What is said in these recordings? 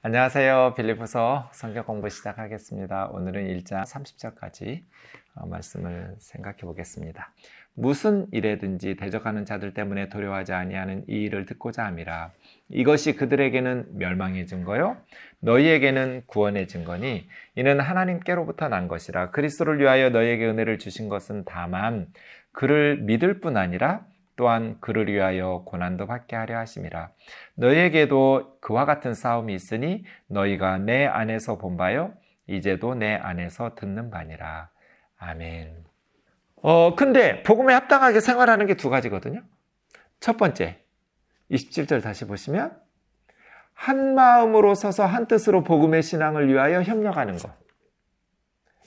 안녕하세요. 빌립보서 성경 공부 시작하겠습니다. 오늘은 1장 30절까지 말씀을 생각해 보겠습니다. 무슨 일에든지 대적하는 자들 때문에 두려워하지 아니하는 이 일을 듣고자 함이라. 이것이 그들에게는 멸망의 증거요 너희에게는 구원의 증거니 이는 하나님께로부터 난 것이라. 그리스도를 위하여 너희에게 은혜를 주신 것은 다만 그를 믿을 뿐 아니라 또한 그를 위하여 고난도 받게 하려 하심이라. 너희에게도 그와 같은 싸움이 있으니 너희가 내 안에서 본 바요 이제도 내 안에서 듣는 바니라. 아멘. 근데 복음에 합당하게 생활하는 게 두 가지거든요. 첫 번째, 27절 다시 보시면 한 마음으로 서서 한 뜻으로 복음의 신앙을 위하여 협력하는 것.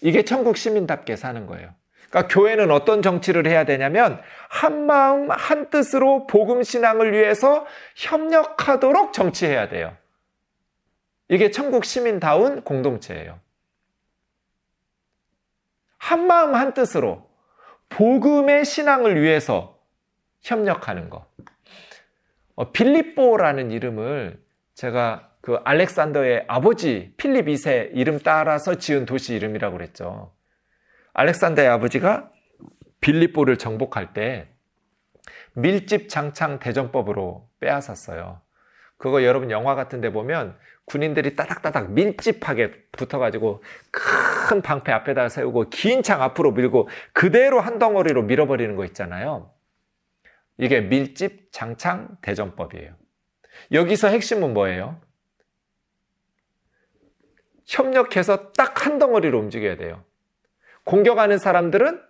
이게 천국 시민답게 사는 거예요. 그러니까 교회는 어떤 정치를 해야 되냐면 한 마음 한 뜻으로 복음 신앙을 위해서 협력하도록 정치해야 돼요. 이게 천국 시민다운 공동체예요. 한 마음 한 뜻으로 복음의 신앙을 위해서 협력하는 것. 빌립보라는 이름을 제가 그 알렉산더의 아버지 필립 2세 이름 따라서 지은 도시 이름이라고 그랬죠. 알렉산더의 아버지가 빌립보를 정복할 때 밀집 장창 대전법으로 빼앗았어요. 그거 여러분 영화 같은 데 보면 군인들이 따닥따닥 밀집하게 붙어가지고 큰 방패 앞에다 세우고 긴 창 앞으로 밀고 그대로 한 덩어리로 밀어버리는 거 있잖아요. 이게 밀집 장창 대전법이에요. 여기서 핵심은 뭐예요? 협력해서 딱 한 덩어리로 움직여야 돼요. 공격하는 사람들은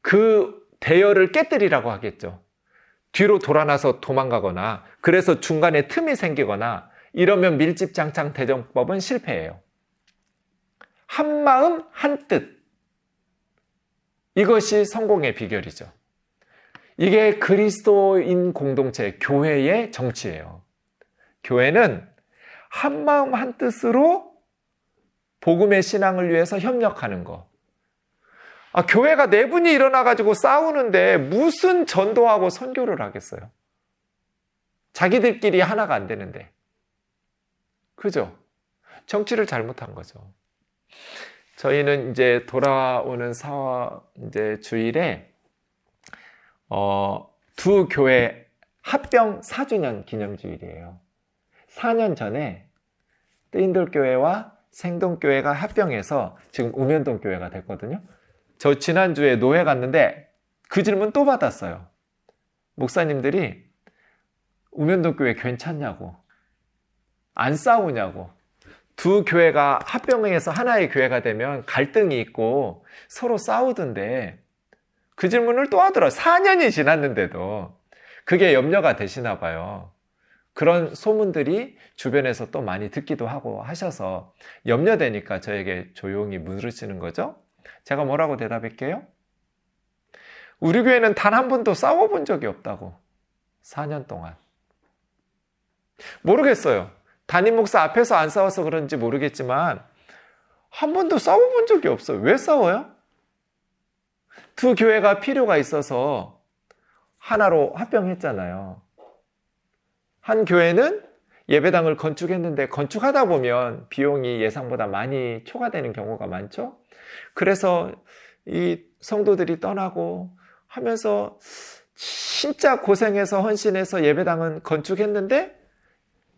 그 대열을 깨뜨리라고 하겠죠. 뒤로 돌아나서 도망가거나 그래서 중간에 틈이 생기거나 이러면 밀집장창 대전법은 실패해요. 한 마음 한 뜻. 이것이 성공의 비결이죠. 이게 그리스도인 공동체, 교회의 정치예요. 교회는 한 마음 한 뜻으로 복음의 신앙을 위해서 협력하는 거. 교회가 내분이 일어나가지고 싸우는데 무슨 전도하고 선교를 하겠어요? 자기들끼리 하나가 안 되는데. 그죠? 정치를 잘못한 거죠. 저희는 이제 돌아오는 이제 주일에, 두 교회 합병 4주년 기념주일이에요. 4년 전에 뜨인돌교회와 생동교회가 합병해서 지금 우면동교회가 됐거든요. 저 지난주에 노회 갔는데 그 질문 또 받았어요. 목사님들이 우면동교회 괜찮냐고, 안 싸우냐고. 두 교회가 합병해서 하나의 교회가 되면 갈등이 있고 서로 싸우던데 그 질문을 또 하더라고요. 4년이 지났는데도 그게 염려가 되시나 봐요. 그런 소문들이 주변에서 또 많이 듣기도 하고 하셔서 염려되니까 저에게 조용히 물으시는 거죠. 제가 뭐라고 대답할게요? 우리 교회는 단 한 번도 싸워본 적이 없다고. 4년 동안. 모르겠어요. 담임 목사 앞에서 안 싸워서 그런지 모르겠지만 한 번도 싸워본 적이 없어요. 왜 싸워요? 두 교회가 필요가 있어서 하나로 합병했잖아요. 한 교회는 예배당을 건축했는데 건축하다 보면 비용이 예상보다 많이 초과되는 경우가 많죠. 그래서 이 성도들이 떠나고 하면서 진짜 고생해서 헌신해서 예배당은 건축했는데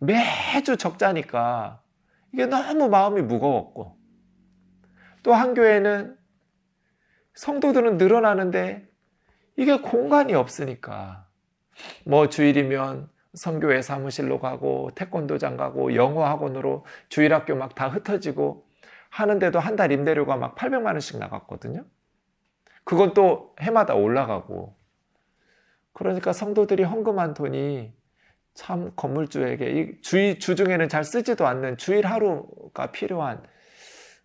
매주 적자니까 이게 너무 마음이 무거웠고, 또 한 교회는 성도들은 늘어나는데 이게 공간이 없으니까 뭐 주일이면 선교회 사무실로 가고 태권도장 가고 영어 학원으로 주일학교 막 다 흩어지고 하는데도 한 달 임대료가 막 800만 원씩 나갔거든요. 그건 또 해마다 올라가고. 그러니까 성도들이 헌금한 돈이 참 건물주에게 주중에는 잘 쓰지도 않는 주일 하루가 필요한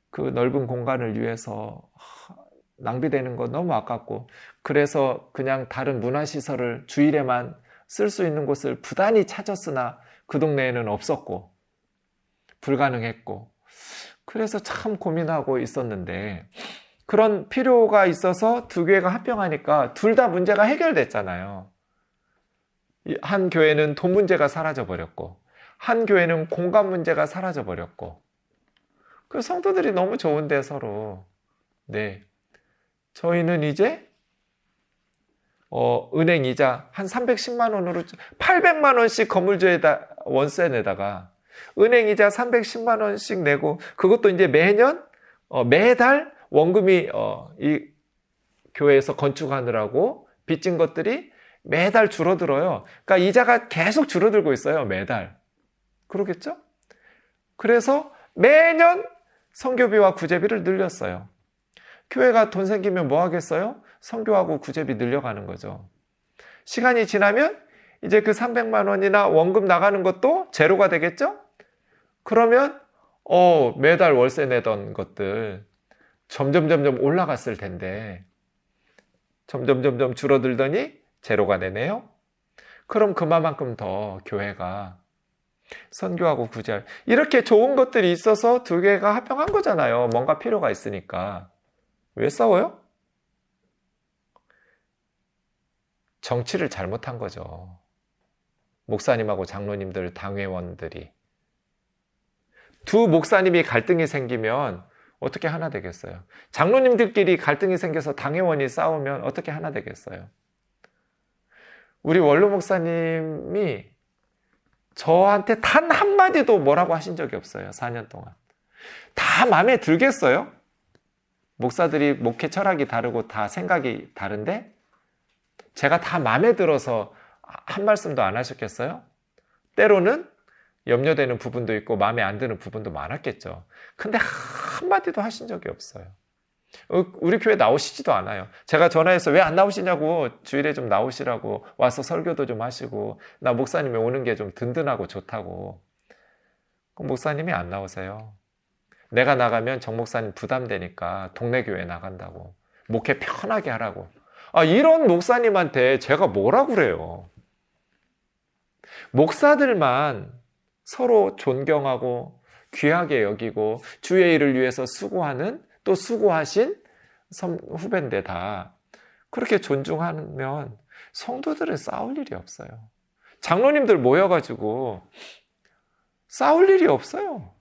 그 넓은 공간을 위해서 낭비되는 거 너무 아깝고, 그래서 그냥 다른 문화시설을 주일에만 쓸 수 있는 곳을 부단히 찾았으나 그 동네에는 없었고 불가능했고, 그래서 참 고민하고 있었는데 그런 필요가 있어서 두 교회가 합병하니까 둘 다 문제가 해결됐잖아요. 한 교회는 돈 문제가 사라져 버렸고 한 교회는 공간 문제가 사라져 버렸고, 그 성도들이 너무 좋은데 서로, 네, 저희는 이제 은행 이자 한 310만 원으로 800만 원씩 건물주에다 원세 내다가 은행 이자 310만 원씩 내고, 그것도 이제 매년 매달 원금이 이 교회에서 건축하느라고 빚진 것들이 매달 줄어들어요. 그러니까 이자가 계속 줄어들고 있어요, 매달. 그러겠죠? 그래서 매년 선교비와 구제비를 늘렸어요. 교회가 돈 생기면 뭐 하겠어요? 선교하고 구제비 늘려가는 거죠. 시간이 지나면 이제 그 300만 원이나 원금 나가는 것도 제로가 되겠죠? 그러면 매달 월세 내던 것들 점점 올라갔을 텐데 점점 줄어들더니 제로가 되네요. 그럼 그만큼 더 교회가 선교하고 구제할, 이렇게 좋은 것들이 있어서 두 개가 합병한 거잖아요. 뭔가 필요가 있으니까. 왜 싸워요? 정치를 잘못한 거죠. 목사님하고 장로님들, 당회원들이. 두 목사님이 갈등이 생기면 어떻게 하나 되겠어요? 장로님들끼리 갈등이 생겨서 당회원이 싸우면 어떻게 하나 되겠어요? 우리 원로 목사님이 저한테 단 한마디도 뭐라고 하신 적이 없어요. 4년 동안. 다 마음에 들겠어요? 목사들이 목회 철학이 다르고 다 생각이 다른데 제가 다 마음에 들어서 한 말씀도 안 하셨겠어요? 때로는 염려되는 부분도 있고 마음에 안 드는 부분도 많았겠죠. 근데 한마디도 하신 적이 없어요. 우리 교회 나오시지도 않아요. 제가 전화해서 왜 안 나오시냐고, 주일에 좀 나오시라고, 와서 설교도 좀 하시고, 나 목사님이 오는 게 좀 든든하고 좋다고. 목사님이 안 나오세요. 내가 나가면 정 목사님 부담되니까 동네 교회 나간다고, 목회 편하게 하라고. 이런 목사님한테 제가 뭐라 그래요? 목사들만 서로 존경하고 귀하게 여기고 주의 일을 위해서 수고하는, 또 수고하신 후배인데 다 그렇게 존중하면 성도들은 싸울 일이 없어요. 장로님들 모여가지고 싸울 일이 없어요.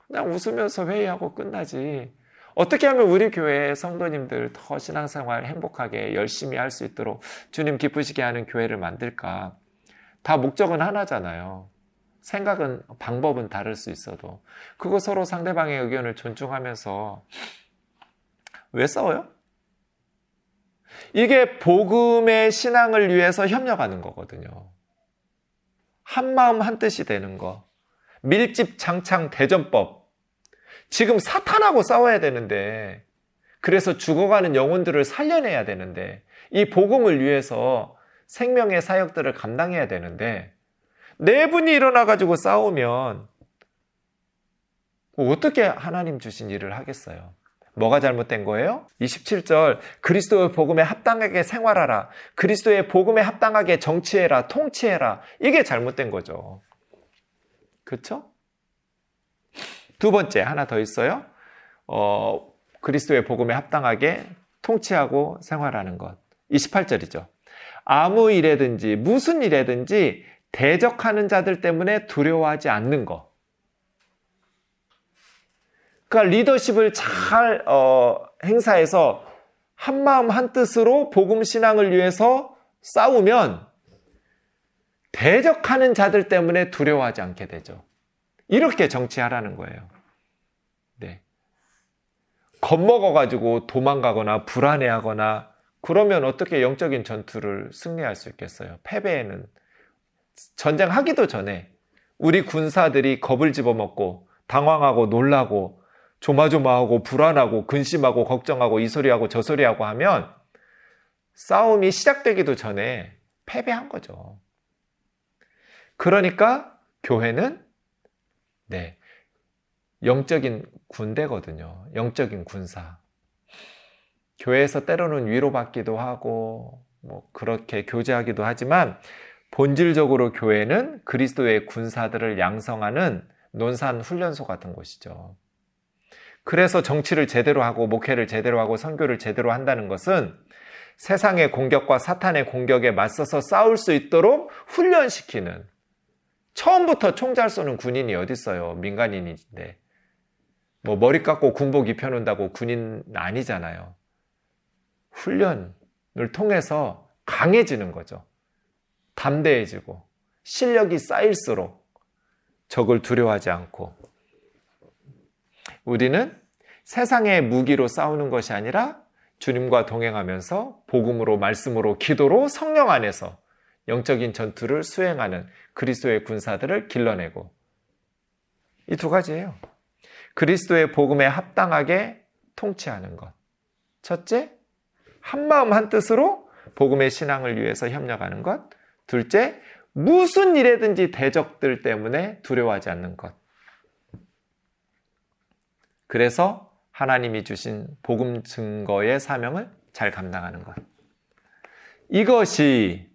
그냥 웃으면서 회의하고 끝나지. 어떻게 하면 우리 교회 성도님들 더 신앙생활 행복하게 열심히 할 수 있도록 주님 기쁘시게 하는 교회를 만들까? 다 목적은 하나잖아요. 생각은, 방법은 다를 수 있어도 그거 서로 상대방의 의견을 존중하면서 왜 싸워요? 이게 복음의 신앙을 위해서 협력하는 거거든요. 한마음 한뜻이 되는 거. 밀집장창 대전법. 지금 사탄하고 싸워야 되는데, 그래서 죽어가는 영혼들을 살려내야 되는데, 이 복음을 위해서 생명의 사역들을 감당해야 되는데, 네 분이 일어나가지고 싸우면 어떻게 하나님 주신 일을 하겠어요? 뭐가 잘못된 거예요? 27절, 그리스도의 복음에 합당하게 생활하라. 그리스도의 복음에 합당하게 정치해라, 통치해라. 이게 잘못된 거죠. 그렇죠? 두 번째, 하나 더 있어요. 그리스도의 복음에 합당하게 통치하고 생활하는 것. 28절이죠. 아무 일에든지 무슨 일에든지 대적하는 자들 때문에 두려워하지 않는 것. 그러니까 리더십을 잘 행사해서 한마음 한뜻으로 복음 신앙을 위해서 싸우면 대적하는 자들 때문에 두려워하지 않게 되죠. 이렇게 정치하라는 거예요. 네. 겁먹어가지고 도망가거나 불안해하거나 그러면 어떻게 영적인 전투를 승리할 수 있겠어요? 패배에는 전쟁하기도 전에 우리 군사들이 겁을 집어먹고 당황하고 놀라고 조마조마하고 불안하고 근심하고 걱정하고 이 소리하고 저 소리하고 하면 싸움이 시작되기도 전에 패배한 거죠. 그러니까 교회는 영적인 군대거든요. 영적인 군사. 교회에서 때로는 위로받기도 하고 그렇게 교제하기도 하지만 본질적으로 교회는 그리스도의 군사들을 양성하는 논산 훈련소 같은 곳이죠. 그래서 정치를 제대로 하고 목회를 제대로 하고 선교를 제대로 한다는 것은 세상의 공격과 사탄의 공격에 맞서서 싸울 수 있도록 훈련시키는, 처음부터 총 잘 쏘는 군인이 어디 있어요? 민간인인데. 뭐 머리 깎고 군복 입혀놓는다고 군인 아니잖아요. 훈련을 통해서 강해지는 거죠. 담대해지고 실력이 쌓일수록 적을 두려워하지 않고, 우리는 세상의 무기로 싸우는 것이 아니라 주님과 동행하면서 복음으로, 말씀으로, 기도로, 성령 안에서 영적인 전투를 수행하는 그리스도의 군사들을 길러내고, 이 두 가지예요. 그리스도의 복음에 합당하게 통치하는 것. 첫째, 한마음 한뜻으로 복음의 신앙을 위해서 협력하는 것. 둘째, 무슨 일에든지 대적들 때문에 두려워하지 않는 것. 그래서 하나님이 주신 복음 증거의 사명을 잘 감당하는 것. 이것이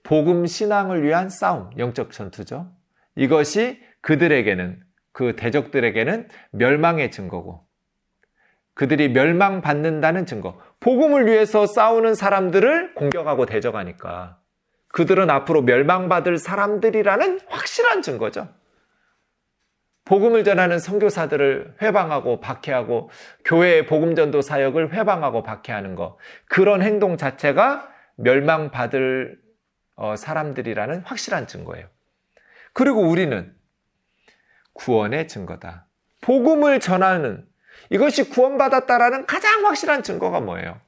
복음 신앙을 위한 싸움, 영적 전투죠. 이것이 그들에게는, 그 대적들에게는 멸망의 증거고, 그들이 멸망받는다는 증거. 복음을 위해서 싸우는 사람들을 공격하고 대적하니까 그들은 앞으로 멸망받을 사람들이라는 확실한 증거죠. 복음을 전하는 선교사들을 회방하고 박해하고 교회의 복음전도 사역을 회방하고 박해하는 것, 그런 행동 자체가 멸망받을 사람들이라는 확실한 증거예요. 그리고 우리는 구원의 증거다. 복음을 전하는, 이것이 구원받았다라는 가장 확실한 증거가 뭐예요?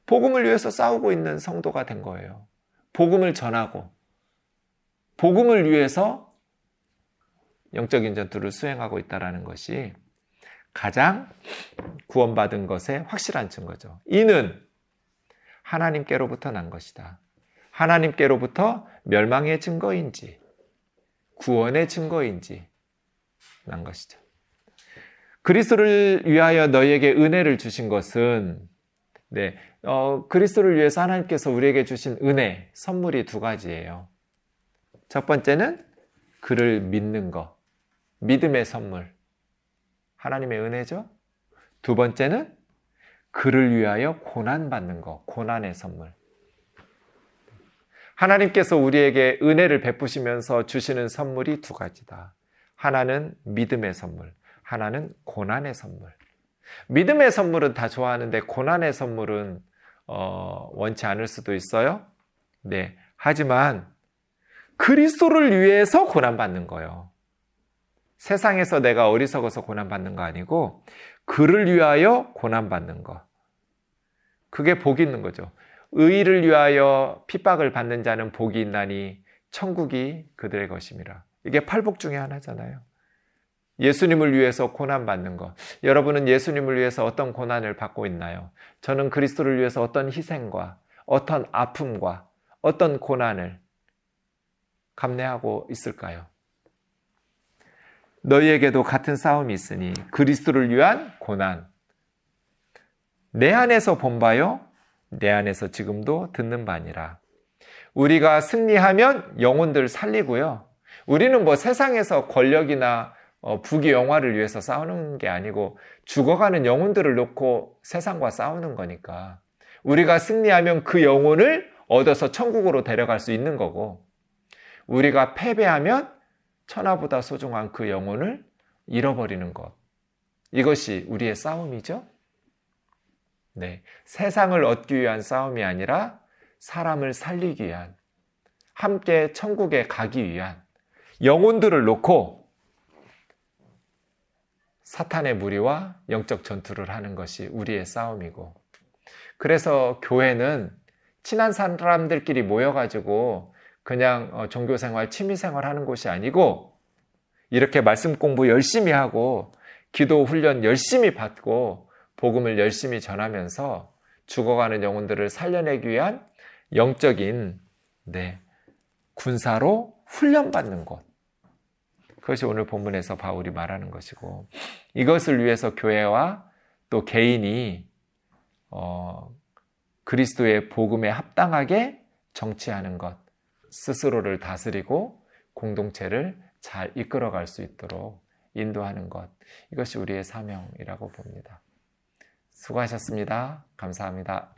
복음을 위해서 싸우고 있는 성도가 된 거예요. 복음을 전하고 복음을 위해서 영적인 전투를 수행하고 있다는 것이 가장 구원받은 것의 확실한 증거죠. 이는 하나님께로부터 난 것이다. 하나님께로부터 멸망의 증거인지 구원의 증거인지 난 것이죠. 그리스도를 위하여 너희에게 은혜를 주신 것은, 그리스도를 위해서 하나님께서 우리에게 주신 은혜, 선물이 두 가지예요. 첫 번째는 그를 믿는 것, 믿음의 선물, 하나님의 은혜죠. 두 번째는 그를 위하여 고난받는 것, 고난의 선물. 하나님께서 우리에게 은혜를 베푸시면서 주시는 선물이 두 가지다. 하나는 믿음의 선물, 하나는 고난의 선물. 믿음의 선물은 다 좋아하는데 고난의 선물은 원치 않을 수도 있어요. 하지만 그리스도를 위해서 고난받는 거예요. 세상에서 내가 어리석어서 고난받는 거 아니고 그를 위하여 고난받는 거. 그게 복이 있는 거죠. 의를 위하여 핍박을 받는 자는 복이 있나니 천국이 그들의 것임이라. 이게 팔복 중에 하나잖아요. 예수님을 위해서 고난받는 것. 여러분은 예수님을 위해서 어떤 고난을 받고 있나요? 저는 그리스도를 위해서 어떤 희생과 어떤 아픔과 어떤 고난을 감내하고 있을까요? 너희에게도 같은 싸움이 있으니 그리스도를 위한 고난. 내 안에서 본 바요, 내 안에서 지금도 듣는 바니라. 우리가 승리하면 영혼들 살리고요. 우리는 뭐 세상에서 권력이나 부귀 영화를 위해서 싸우는 게 아니고 죽어가는 영혼들을 놓고 세상과 싸우는 거니까 우리가 승리하면 그 영혼을 얻어서 천국으로 데려갈 수 있는 거고, 우리가 패배하면 천하보다 소중한 그 영혼을 잃어버리는 것. 이것이 우리의 싸움이죠. 세상을 얻기 위한 싸움이 아니라 사람을 살리기 위한, 함께 천국에 가기 위한 영혼들을 놓고 사탄의 무리와 영적 전투를 하는 것이 우리의 싸움이고, 그래서 교회는 친한 사람들끼리 모여가지고 그냥 종교생활, 취미생활 하는 곳이 아니고, 이렇게 말씀 공부 열심히 하고 기도 훈련 열심히 받고 복음을 열심히 전하면서 죽어가는 영혼들을 살려내기 위한 영적인 군사로 훈련받는 곳. 그것이 오늘 본문에서 바울이 말하는 것이고, 이것을 위해서 교회와 또 개인이 그리스도의 복음에 합당하게 정치하는 것, 스스로를 다스리고 공동체를 잘 이끌어갈 수 있도록 인도하는 것, 이것이 우리의 사명이라고 봅니다. 수고하셨습니다. 감사합니다.